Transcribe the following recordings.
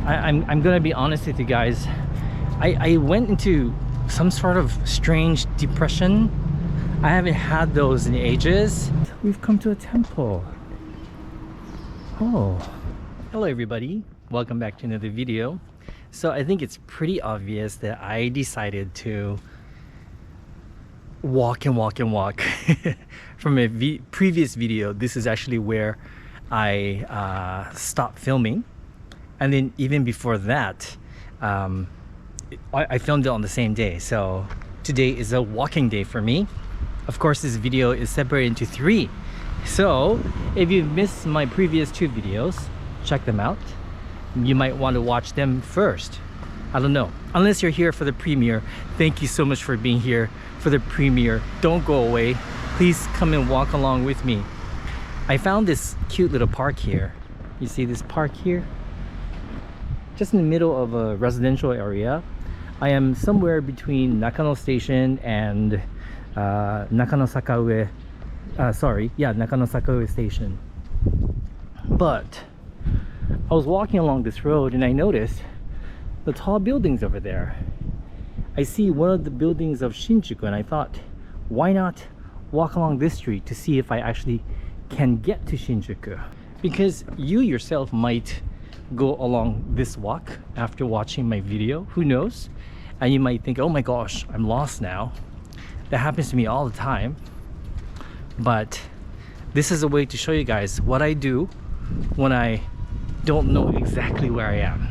I'm gonna be honest with you guys. I went into some sort of strange depression. I haven't had those in ages. We've come to a temple. Oh, hello everybody, welcome back to another video. So I think it's pretty obvious that I decided to walk and walk and walk. From a previous video, this is actually where I stopped filming, and then even before that I filmed it on the same day. So today is a walking day for me. Of course, this video is separated into 3, so if you missed my previous 2 videos, check them out. You might want to watch them first. I don't know, unless you're here for the premiere. Thank you so much for being here for the premiere. Don't go away, please come and walk along with me. I found this cute little park here. You see this park here? Just in the middle of a residential area. I am somewhere between Nakano Station and Nakano Sakaue. Nakano Sakaue Station. But I was walking along this road and I noticed the tall buildings over there. I see one of the buildings of Shinjuku and I thought, why not walk along this street to see if I actually can get to Shinjuku? Because you yourself might go along this walk after watching my video, who knows? And you might think, oh my gosh, I'm lost now. That happens to me all the time. But this is a way to show you guys what I do when I don't know exactly where I am.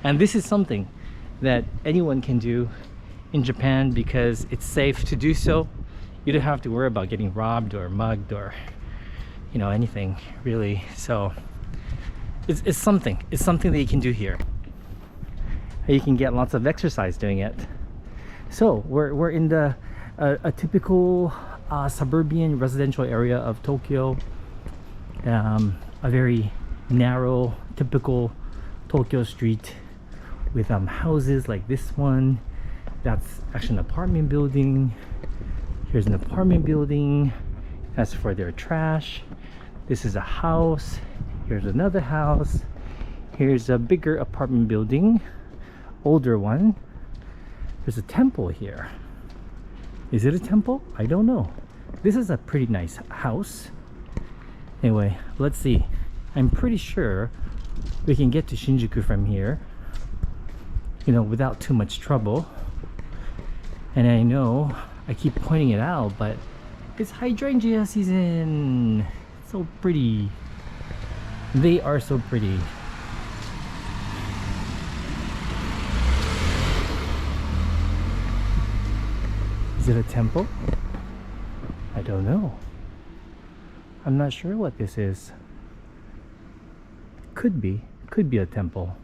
And this is something that anyone can do in Japan because it's safe to do so. You don't have to worry about getting robbed or mugged or, you know, anything really. So it's something that you can do here. You can get lots of exercise doing it. So we're in the a typical suburban residential area of Tokyo. A very narrow, typical Tokyo street with houses like this one. That's actually an apartment building. Here's an apartment building. That's for their trash. This is a house. Here's another house. Here's a bigger apartment building, older one. There's a temple here. Is it a temple? I don't know. This is a pretty nice house. Anyway, let's see. I'm pretty sure we can get to Shinjuku from here, you know, without too much trouble. And I know I keep pointing it out, but it's hydrangea season. It's so pretty. They are so pretty. Is it a temple? I don't know. I'm not sure what this is. Could be a temple.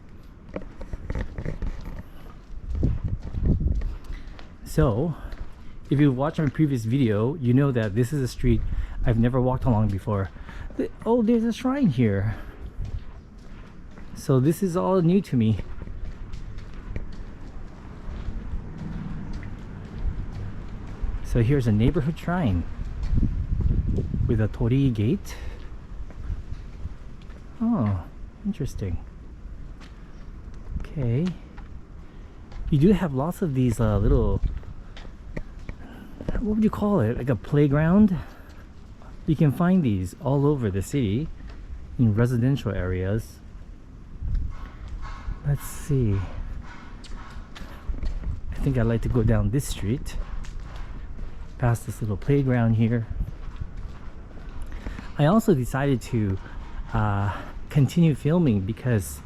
So if you watched my previous video, you know that this is a street I've never walked along before. Oh, there's a shrine here. So this is all new to me. So here's a neighborhood shrine with a torii gate. Oh, interesting. Okay. You do have lots of these little, what would you call it? Like a playground? You can find these all over the city in residential areas. Let's see. I think I'd like to go down this street, past this little playground here. I also decided to continue filming because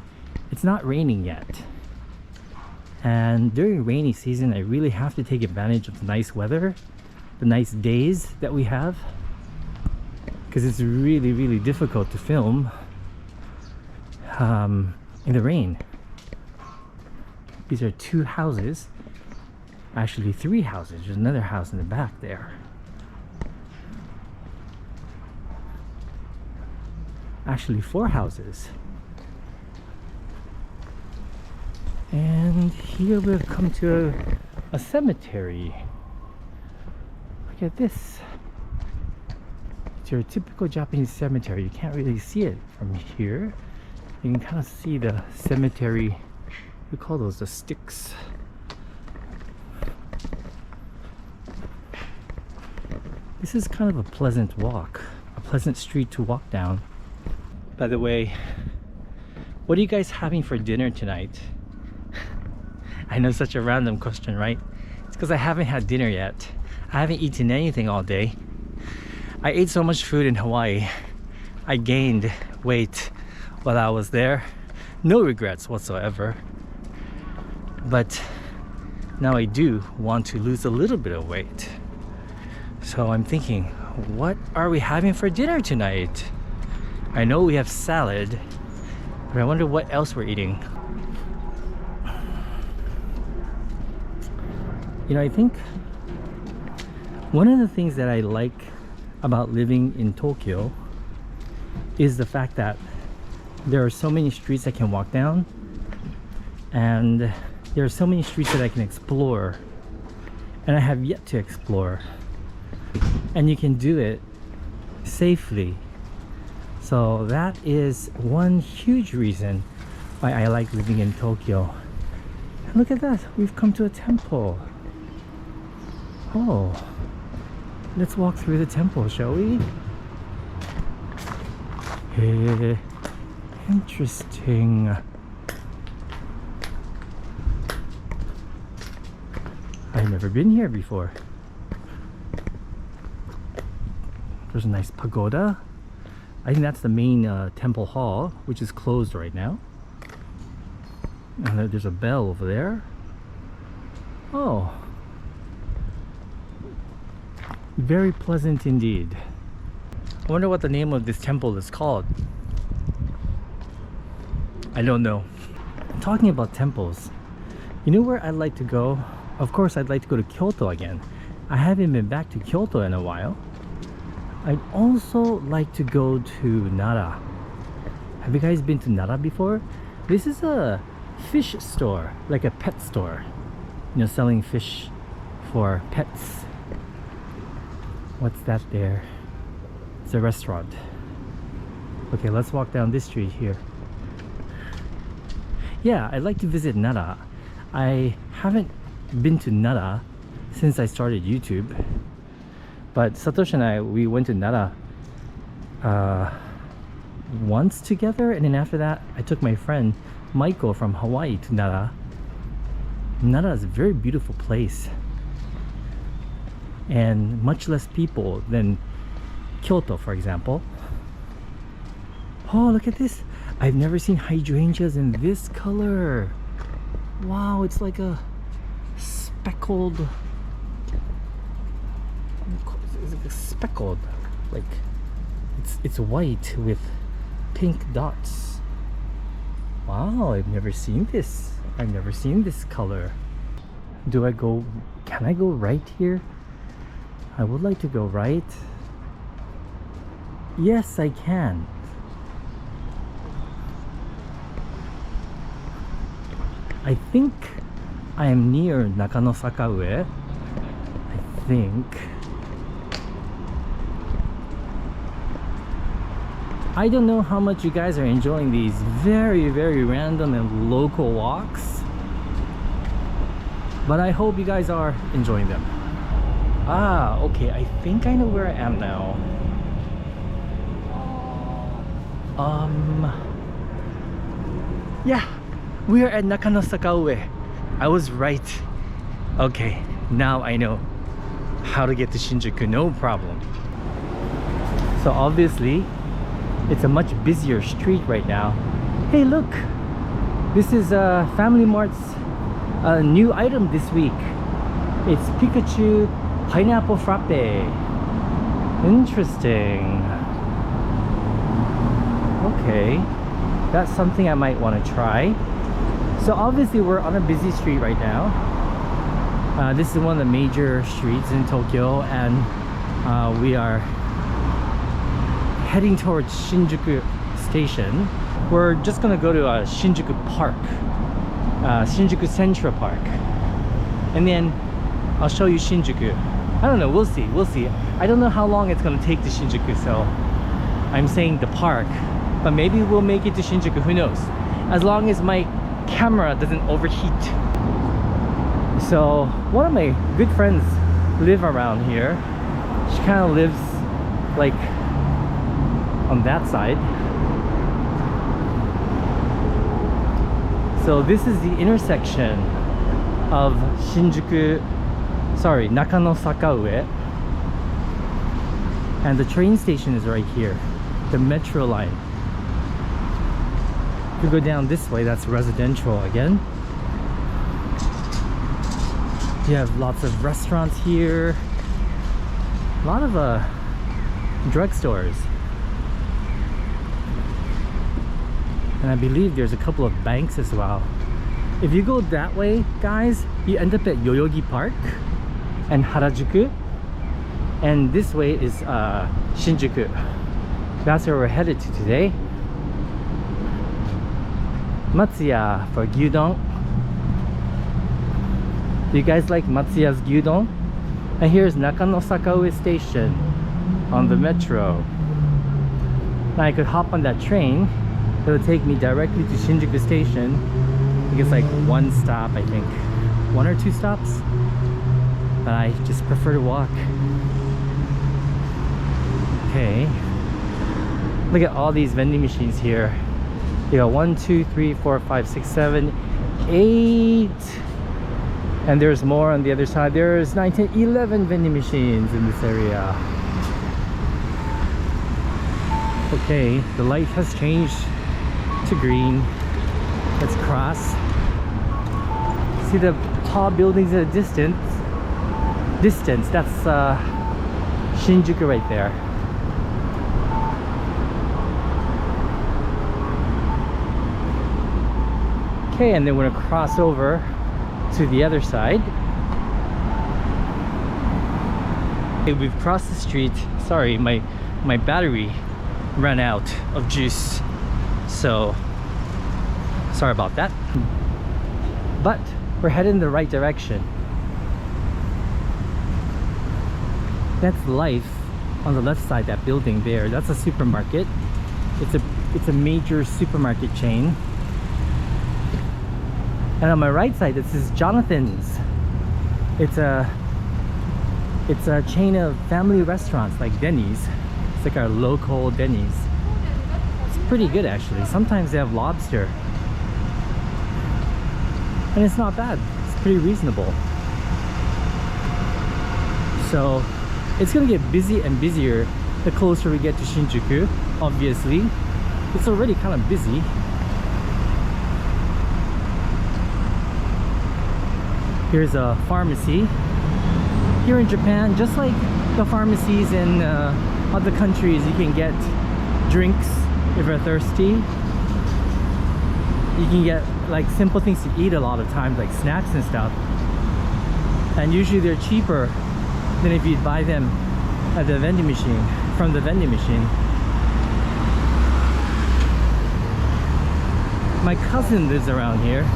it's not raining yet. And during rainy season, I really have to take advantage of the nice weather, the nice days that we have, because it's really difficult to film in the rain. These are 2 houses, actually 3 houses. There's another house in the back there. Actually 4 houses. And here we've come to a cemetery. Look at this. It's your typical Japanese cemetery. You can't really see it from here, You can kind of see the cemetery. We call those the sticks. This is kind of a pleasant walk, a pleasant street to walk down. By the way, what are you guys having for dinner tonight? I know, such a random question, right? It's because I haven't had dinner yet. I haven't eaten anything all day. I ate so much food in Hawaii. I gained weight while I was there. No regrets whatsoever. But now I do want to lose a little bit of weight. So I'm thinking, what are we having for dinner tonight? I know we have salad, but I wonder what else we're eating. You know, I think one of the things that I like about living in Tokyo is the fact that there are so many streets I can walk down, and there are so many streets that I can explore, and I have yet to explore, and you can do it safely. So that is one huge reason why I like living in Tokyo. And look at that, we've come to a temple. Oh, let's walk through the temple, shall we? Hey, interesting. I've never been here before. There's a nice pagoda. I think that's the main temple hall, which is closed right now. And there's a bell over there. Oh, very pleasant indeed. I wonder what the name of this temple is called. I don't know. Talking about temples, you know where I'd like to go? Of course, I'd like to go to Kyoto again. I haven't been back to Kyoto in a while. I'd also like to go to Nara. Have you guys been to Nara before? This is a fish store, like a pet store. You know, selling fish for pets. What's that there? It's a restaurant. Okay, let's walk down this street here. Yeah, I'd like to visit Nara. I haven't been to Nara since I started YouTube. But Satoshi and I, we went to Nara once together, and then after that I took my friend Michael from Hawaii to Nara. Nara is a very beautiful place and much less people than Kyoto, for example. Oh, look at this. I've never seen hydrangeas in this color. Wow, it's like a speckled, like it's white with pink dots. Wow, I've never seen this. I've never seen this color. Do I go, can I go right here? I would like to go right. Yes, I can. I think I am near Nakano Sakaue. I think. I don't know how much you guys are enjoying these very, very random and local walks, but I hope you guys are enjoying them. Ah, okay, I think I know where I am now. Yeah, we are at Nakano Sakaue. I was right. Okay, now I know how to get to Shinjuku, no problem. So obviously, it's a much busier street right now. Hey, look! This is Family Mart's new item this week. It's Pikachu Pineapple Frappe. Interesting. Okay, that's something I might want to try. So obviously we're on a busy street right now. This is one of the major streets in Tokyo, and we are heading towards Shinjuku station. We're just gonna go to Shinjuku Park, Shinjuku Central Park, and then I'll show you Shinjuku. I don't know, we'll see. I don't know how long it's gonna take to Shinjuku, so I'm saying the park but maybe we'll make it to Shinjuku, who knows, as long as my camera doesn't overheat. So one of my good friends live around here. She kind of lives like on that side. So this is the intersection of Nakano Sakaue, and the train station is right here, the metro line. If you go down this way, that's residential again. You have lots of restaurants here, a lot of drugstores, and I believe there's a couple of banks as well. If you go that way, guys, you end up at Yoyogi Park and Harajuku, and this way is Shinjuku. That's where we're headed to today. Matsuya for gyudon. Do you guys like Matsuya's gyudon? And here's Nakano Sakaue station on the metro. Now I could hop on that train. It'll take me directly to Shinjuku station. I think it's like one stop, I think. One or two stops. But I just prefer to walk. Okay. Look at all these vending machines here. You got 1, 2, 3, 4, 5, 6, 7, 8. And there's more on the other side. There's 9, 10, 11 vending machines in this area. Okay, the light has changed to green. Let's cross. See the tall buildings at a distance. That's Shinjuku right there. Okay, and then we're gonna cross over to the other side. Okay, we've crossed the street. Sorry, my battery ran out of juice, so sorry about that. But we're heading in the right direction. That's Life on the left side, that building there. That's a supermarket. It's a major supermarket chain. And on my right side, this is Jonathan's. It's a chain of family restaurants like Denny's. It's like our local Denny's. It's pretty good actually. Sometimes they have lobster. And it's not bad. It's pretty reasonable. So it's gonna get busy and busier the closer we get to Shinjuku, obviously. It's already kind of busy. Here's a pharmacy. Here in Japan, just like the pharmacies in other countries, you can get drinks if you're thirsty. You can get like simple things to eat a lot of times, like snacks and stuff. And usually they're cheaper than if you'd buy them at the vending machine, from the vending machine. My cousin lives around here.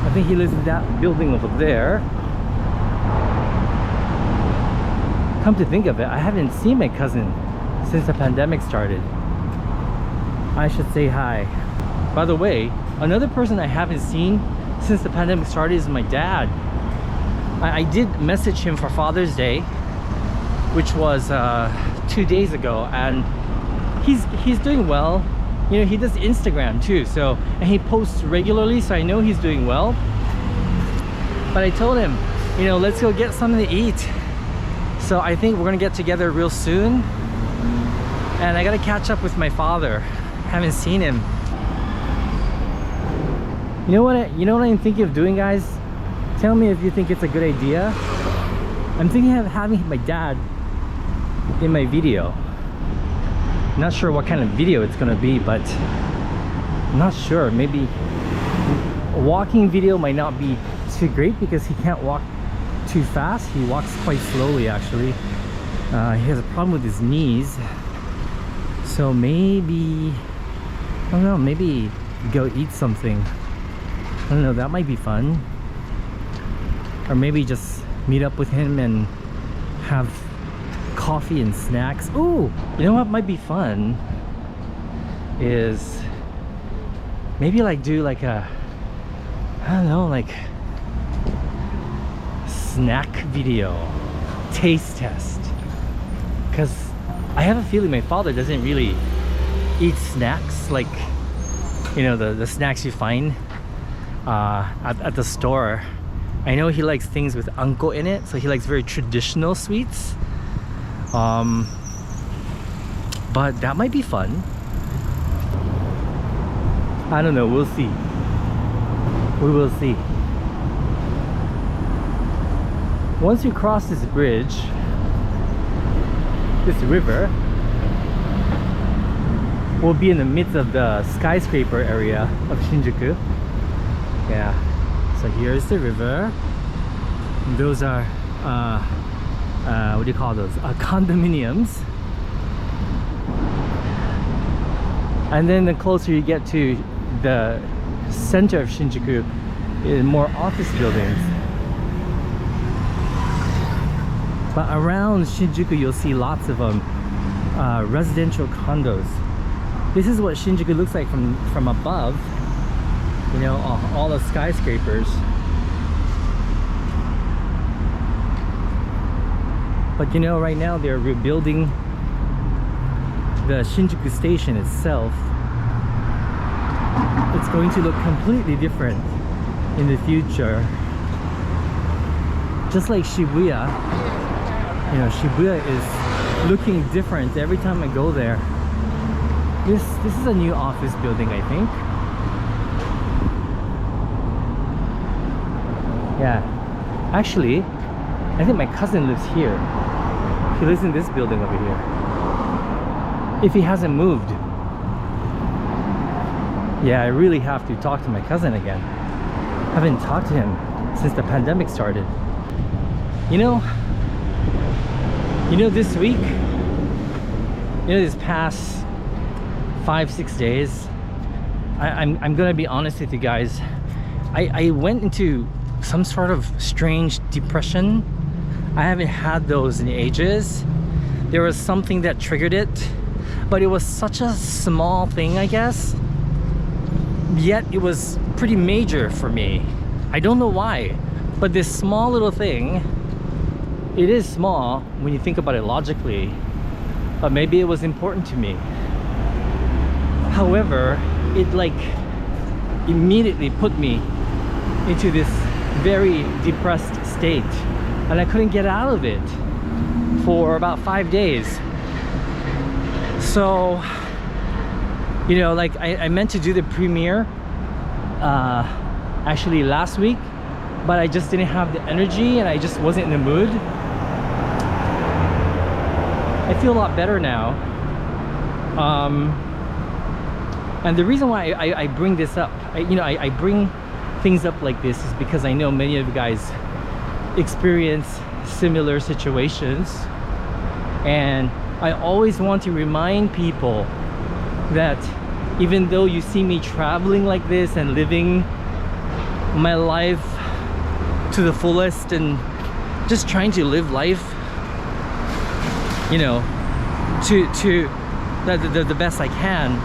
I think he lives in that building over there. Come to think of it, I haven't seen my cousin since the pandemic started. I should say hi. By the way, another person I haven't seen since the pandemic started is my dad. I did message him for Father's Day, which was 2 days ago, and he's doing well. You know, he does Instagram too, so, and he posts regularly, so I know he's doing well. But I told him, you know, let's go get something to eat. So I think we're gonna get together real soon, and I gotta catch up with my father. Haven't seen him. You know what I'm thinking of doing, guys? Tell me if you think it's a good idea. I'm thinking of having my dad in my video. Not sure what kind of video it's gonna be, but I'm not sure. Maybe a walking video might not be too great because he can't walk too fast. He walks quite slowly actually. He has a problem with his knees. So maybe, I don't know, maybe go eat something. I don't know, that might be fun. Or maybe just meet up with him and have coffee and snacks. Ooh, you know what might be fun? is maybe like do like a, I don't know, like snack video, taste test, because I have a feeling my father doesn't really eat snacks like, you know, the snacks you find at the store. I know he likes things with anko in it, so he likes very traditional sweets. But that might be fun. I don't know, we'll see. We will see. Once you cross this bridge, this river, we'll be in the midst of the skyscraper area of Shinjuku. Yeah, so here's the river. Those are what do you call those? Condominiums. And then the closer you get to the center of Shinjuku, is more office buildings. But around Shinjuku, you'll see lots of residential condos. This is what Shinjuku looks like from above. You know, all the skyscrapers. But you know, right now they're rebuilding the Shinjuku station itself. It's going to look completely different in the future. Just like Shibuya, you know, Shibuya is looking different every time I go there. This is a new office building, I think. Yeah, actually, I think my cousin lives here. He lives in this building over here, if he hasn't moved. Yeah, I really have to talk to my cousin again. I haven't talked to him since the pandemic started. You know, this week, this past 5-6 days, I'm gonna be honest with you guys. I went into some sort of strange depression. I haven't had those in ages. There was something that triggered it, but it was such a small thing, I guess. Yet it was pretty major for me. I don't know why, but this small little thing, it is small when you think about it logically, but maybe it was important to me. However, it like immediately put me into this very depressed state, and I couldn't get out of it for about 5 days. So, you know, like I meant to do the premiere actually last week, but I just didn't have the energy and I just wasn't in the mood. I feel a lot better now. And the reason why I bring this up, I bring things up like this is because I know many of you guys experience similar situations, and I always want to remind people that even though you see me traveling like this and living my life to the fullest and just trying to live life, you know, to the best I can.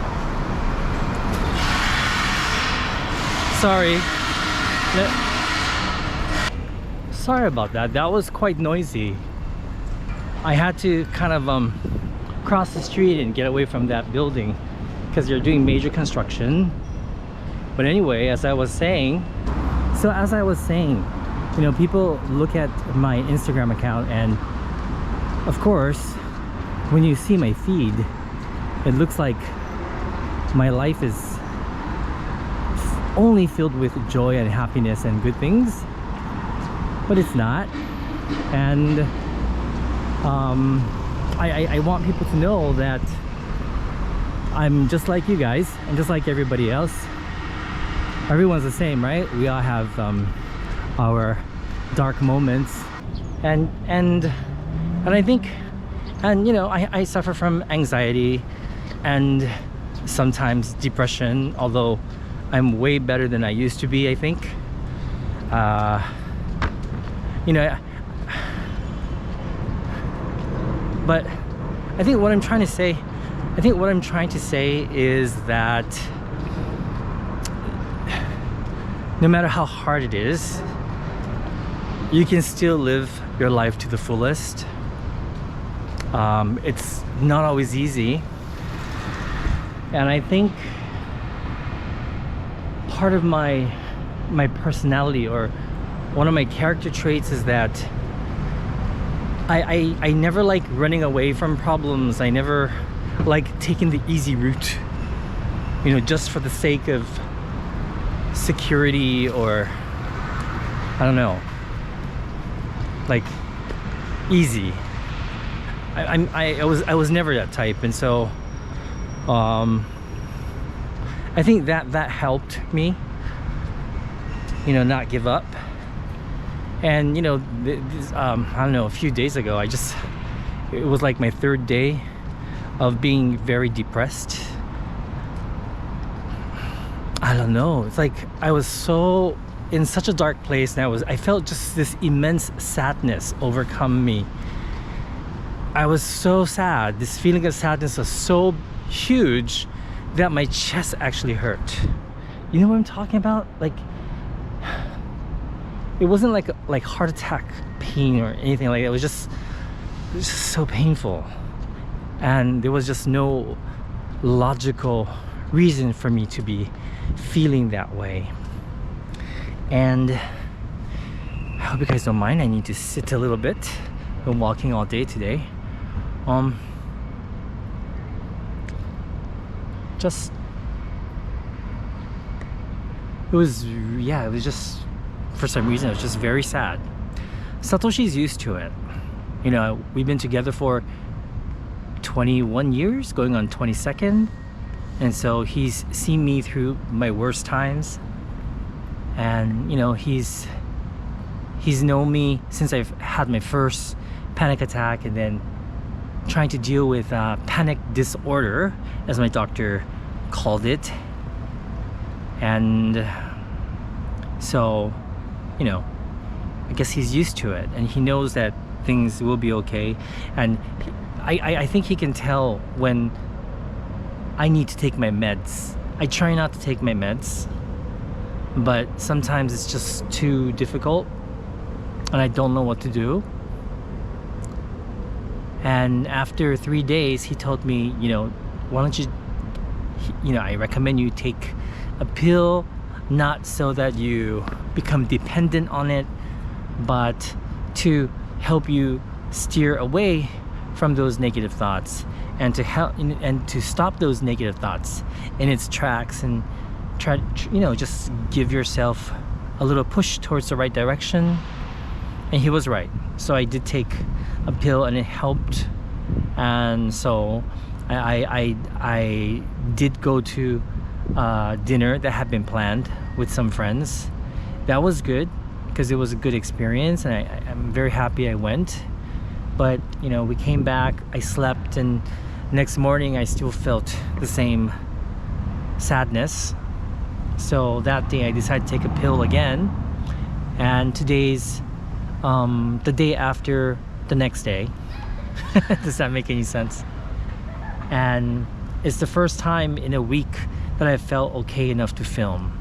Sorry about that. That was quite noisy. I had to kind of cross the street and get away from that building because they're doing major construction. But anyway, as I was saying, you know, people look at my Instagram account, and of course, when you see my feed, it looks like my life is only filled with joy and happiness and good things, but it's not. And I want people to know that I'm just like you guys and just like everybody else. Everyone's the same, right? We all have our dark moments, and I think, and you know, I suffer from anxiety and sometimes depression, although I'm way better than I used to be, I think. You know, but I think what I'm trying to say, I think what I'm trying to say is that no matter how hard it is, you can still live your life to the fullest. It's not always easy, and I think part of my personality, or one of my character traits, is that I never like running away from problems. I never like taking the easy route, you know, just for the sake of security, or I don't know, like easy. I was never that type, and so I think that helped me, you know, not give up. And you know, I don't know, a few days ago, it was like my third day of being very depressed. I don't know, it's like I was so in such a dark place, and I felt just this immense sadness overcome me. I was so sad. This feeling of sadness was so huge that my chest actually hurt. You know what I'm talking about? Like, it wasn't like heart attack pain or anything like that. It was just so painful, and there was just no logical reason for me to be feeling that way. And I hope you guys don't mind. I need to sit a little bit. I'm walking all day today. Just it was just, for some reason, it was just very sad. Satoshi's used to it. You know, we've been together for 21 years, going on 22nd, and so he's seen me through my worst times, and you know, he's known me since I've had my first panic attack, and then trying to deal with panic disorder, as my doctor called it. And so, you know, I guess he's used to it, and he knows that things will be okay. And I think he can tell when I need to take my meds. I try not to take my meds, but sometimes it's just too difficult and I don't know what to do. And after 3 days, he told me, you know, why don't you know, I recommend you take a pill, not so that you become dependent on it, but to help you steer away from those negative thoughts, and to help and to stop those negative thoughts in its tracks, and try, you know, just give yourself a little push towards the right direction. And he was right. So I did take a pill, and it helped. And so I did go to dinner that had been planned with some friends. That was good, because it was a good experience, and I'm very happy I went. But you know, we came back, I slept, and next morning I still felt the same sadness. So that day I decided to take a pill again, and today's the day after the next day. Does that make any sense? And it's the first time in a week that I felt okay enough to film.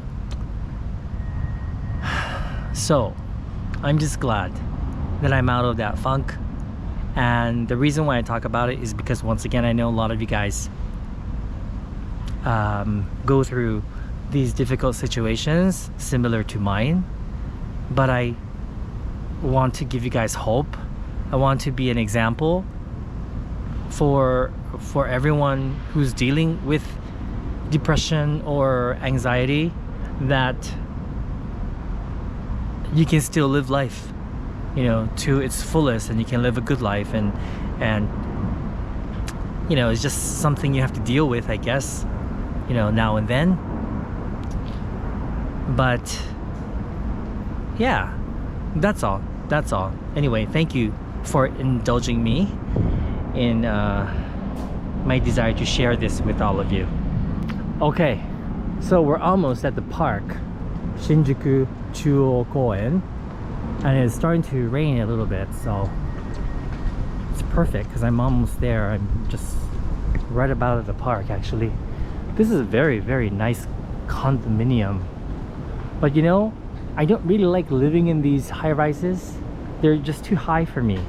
So I'm just glad that I'm out of that funk. And the reason why I talk about it is because, once again, I know a lot of you guys go through these difficult situations similar to mine, but I want to give you guys hope. I want to be an example for everyone who's dealing with depression or anxiety, that you can still live life, you know, to its fullest, and you can live a good life, and you know, it's just something you have to deal with, I guess, you know, now and then. But yeah, that's all. Anyway, thank you for indulging me in my desire to share this with all of you. Okay, so we're almost at the park, Shinjuku Chuo-koen, and it's starting to rain a little bit, so it's perfect because I'm almost there. I'm just right about the park actually. This is a very, very nice condominium. But you know, I don't really like living in these high-rises. They're just too high for me.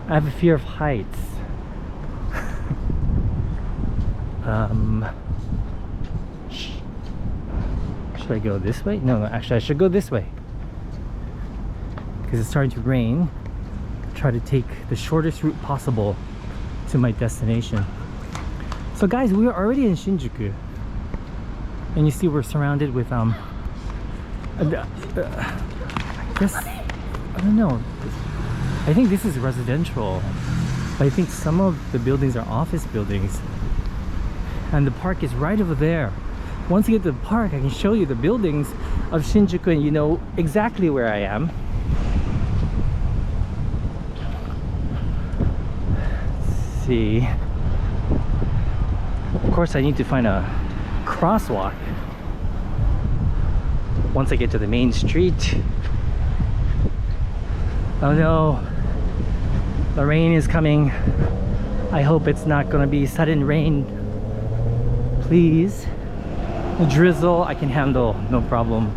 I have a fear of heights. Should I go this way? No, actually I should go this way because it's starting to rain. Try to take the shortest route possible to my destination. So guys, we are already in Shinjuku, and you see we're surrounded with I guess, I don't know, I think this is residential, but I think some of the buildings are office buildings, and the park is right over there. Once you get to the park, I can show you the buildings of Shinjuku and you know exactly where I am. Let's see. Of course, I need to find a crosswalk once I get to the main street. Oh no, the rain is coming. I hope it's not gonna be sudden rain. Please. The drizzle I can handle, no problem.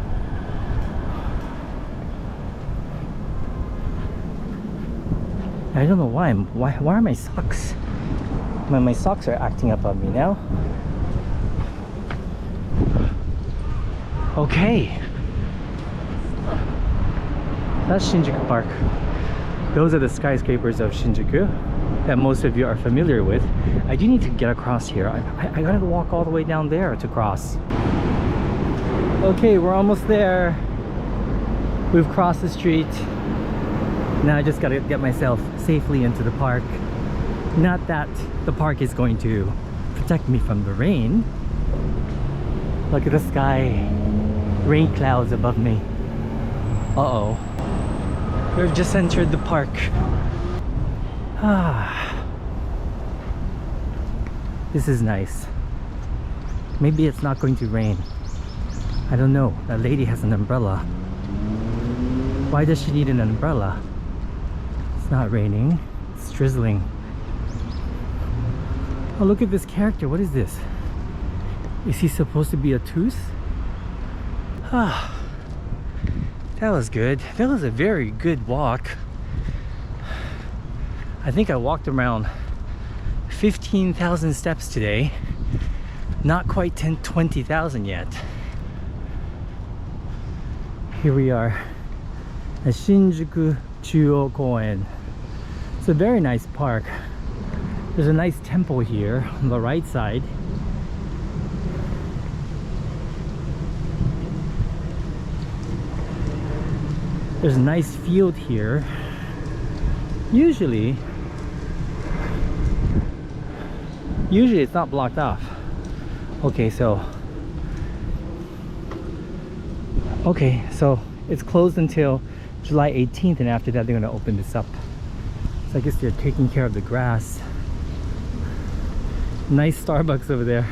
I don't know why are my socks? My socks are acting up on me now. Okay. That's Shinjuku Park. Those are the skyscrapers of Shinjuku that most of you are familiar with. I do need to get across here. I gotta walk all the way down there to cross. Okay, we're almost there. We've crossed the street. Now I just gotta get myself safely into the park. Not that the park is going to protect me from the rain. Look at the sky. Rain clouds above me. Uh-oh. We've just entered the park. This is nice. Maybe it's not going to rain. I don't know. That lady has an umbrella. Why does she need an umbrella? It's not raining. It's drizzling. Oh, look at this character. What is this? Is he supposed to be a tooth? That was good. That was a very good walk. I think I walked around 15,000 steps today. Not quite 20,000 yet. Here we are at Shinjuku Chuo Koen. It's a very nice park. There's a nice temple here on the right side. There's a nice field here. Usually it's not blocked off. Okay, so it's closed until July 18th, and after that they're going to open this up. So I guess they're taking care of the grass. Nice Starbucks over there.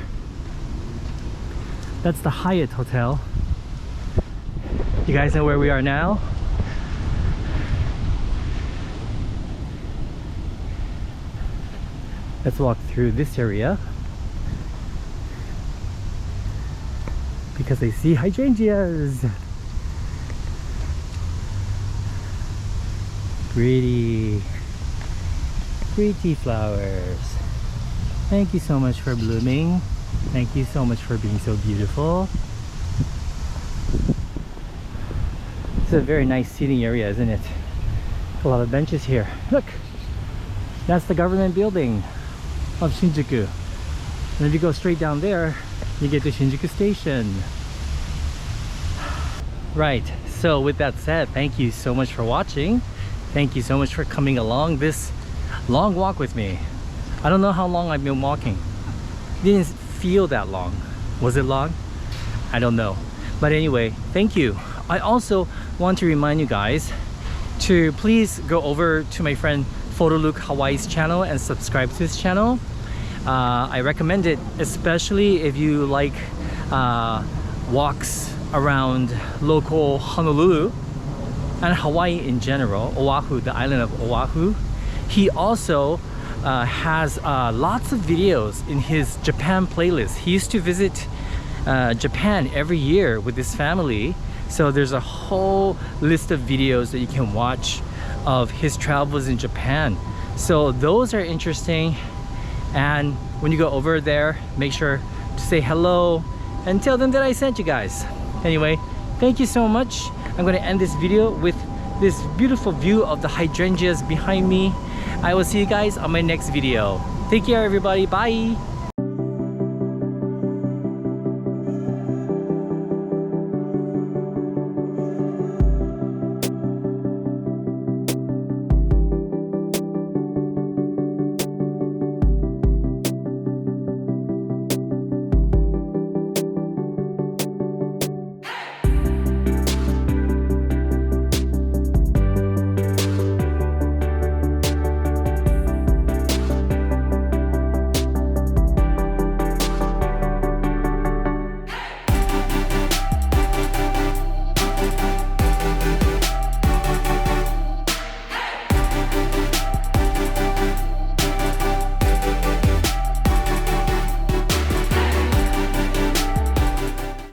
That's the Hyatt Hotel. You guys know where we are now? Let's walk through this area because I see hydrangeas. Pretty flowers. Thank you so much for blooming. Thank you so much for being so beautiful. It's a very nice seating area, isn't it? A lot of benches here. Look, that's the government building of Shinjuku. And if you go straight down there, you get to Shinjuku Station. Right, so with that said, thank you so much for watching. Thank you so much for coming along this long walk with me. I don't know how long I've been walking. Didn't feel that long. Was it long? I don't know. But anyway, thank you. I also want to remind you guys to please go over to my friend Photoluke Hawaii's channel and subscribe to his channel. I recommend it, especially if you like walks around local Honolulu and Hawaii in general, Oahu, the island of Oahu. He also has lots of videos in his Japan playlist. He used to visit Japan every year with his family, so there's a whole list of videos that you can watch of his travels in Japan. So those are interesting, and when you go over there, make sure to say hello and tell them that I sent you guys. Anyway, thank you so much. I'm going to end this video with this beautiful view of the hydrangeas behind me. I will see you guys on my next video. Take care everybody, bye.